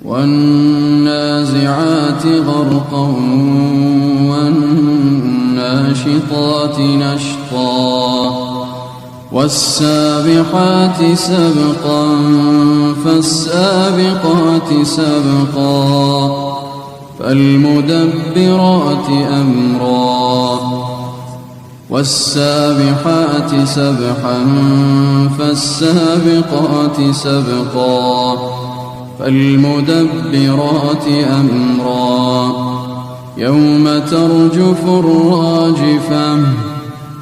والنازعات غرقا والناشطات نشطا والسابحات سبقا فالسابقات سبقا فالمدبرات أمرا والسابحات سبحا فالسابقات سبقا فالمدبرات أمرا يوم ترجف الراجفة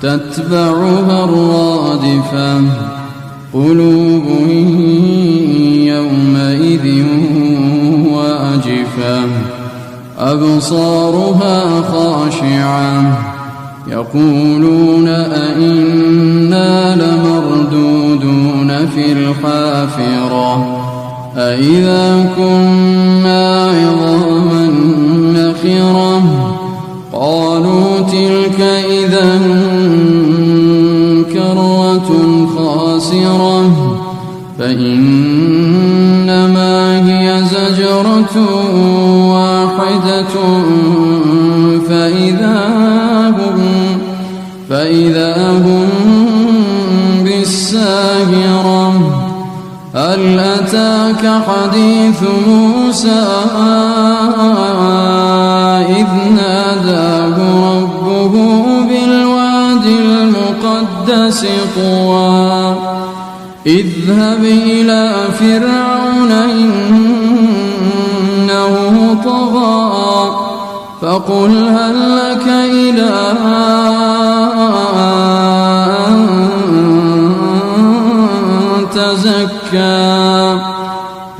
تتبعها الرادفة قلوب يومئذ واجفة أبصارها خاشعة يقولون أئنا لمردودون في الحافرة أئذا كنا عظاما نخرة قالوا تلك إذا كرة خاسرة فإنما هي زجرة واحدة فإذا هم بالساهرة هل أتاك حديث موسى إذ ناداه ربه بالواد المقدس طوى اذهب إلى فرعون إنه طغى فقل هل لك إلى أن تزكى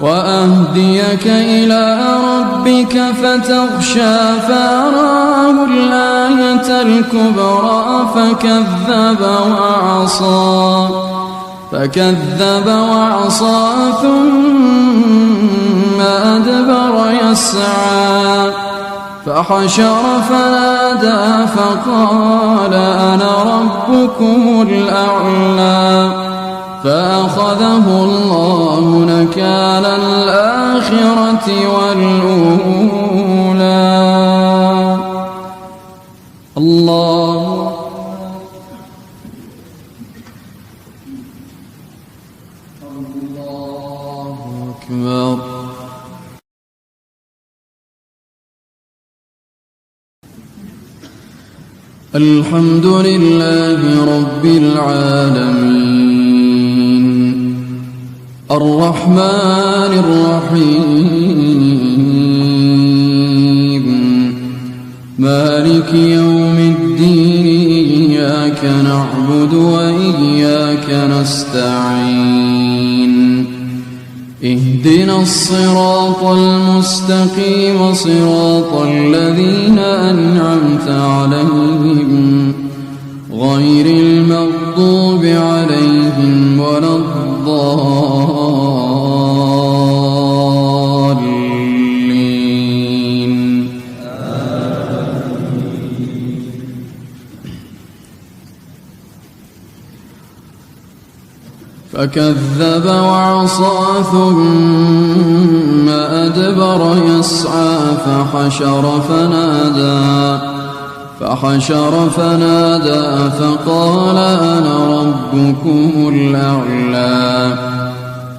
وأهديك إلى ربك فتخشى فأراه الآية الكبرى فكذب وعصى ثم أدبر يسعى فحشر فنادى فقال أنا ربكم الأعلى فأخذه الله نكال الآخرة والأولى. الله أكبر. الحمد لله رب العالمين الرحمن الرحيم مالك يوم الدين إياك نعبد وإياك نستعين اهدنا الصراط المستقيم صراط الذين أنعمت عليهم غير المغضوب عليهم ولا الضالين. فكذب وعصى ثم أدبر يسعى فحشر فنادى فقال أنا ربكم الأعلى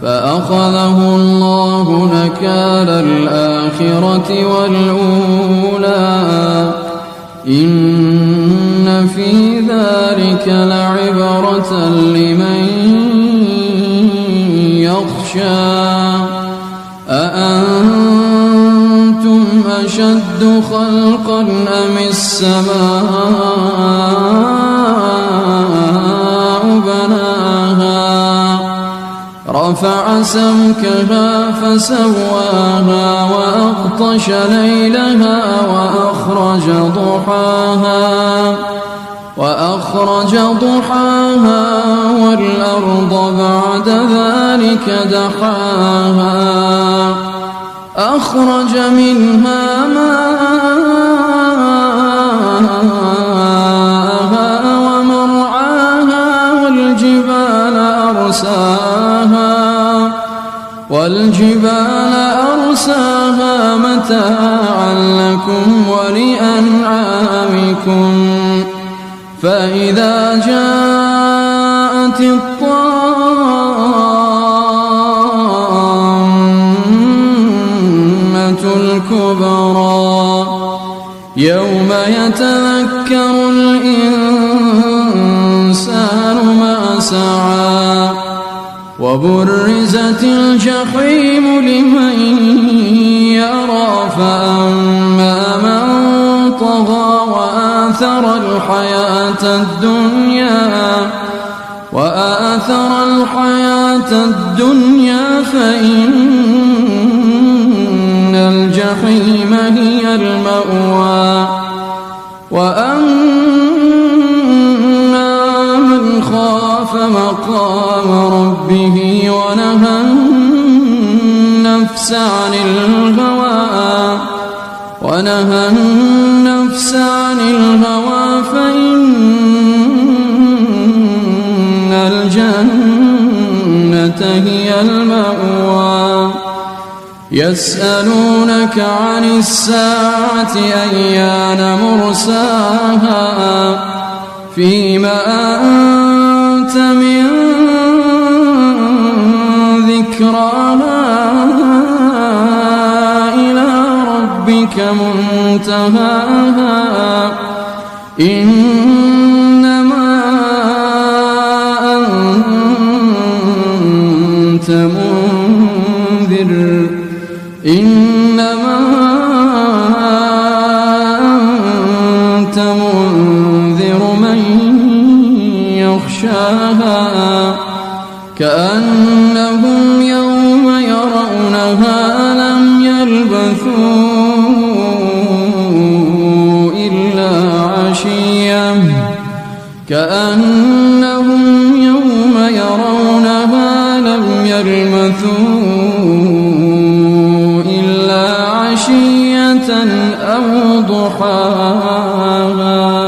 فأخذه الله نكال الآخرة والأولى إن في ذلك لعبرة لمن يخشى أأنتم أشد خلقا أم السماء بناها رفع سمكها فسواها وأغطش ليلها وأخرج ضحاها والأرض بعد ذلك دحاها أخرج منها ماءها ومرعاها والجبال أرساها يغشاها متاعا لكم ولأنعامكم فإذا جاءت الطامة الكبرى يوم يتذكر الإنسان ما سعى وبرزت الجحيم لمن يرى فأما من طغى وآثر الحياة الدنيا فإن الجحيم هي المأوى وأما من خاف مقام ربه ونهى النفس عن الهوى فإن الجنة هي المأوى يسألونك عن الساعة أيان مرساها فيما أنت من ذكراها إلى ربك منتهاها إنما أنت منذر من يخشاها كأنهم يوم يرونها لم يلبثوا إلا عشية أو ضحاها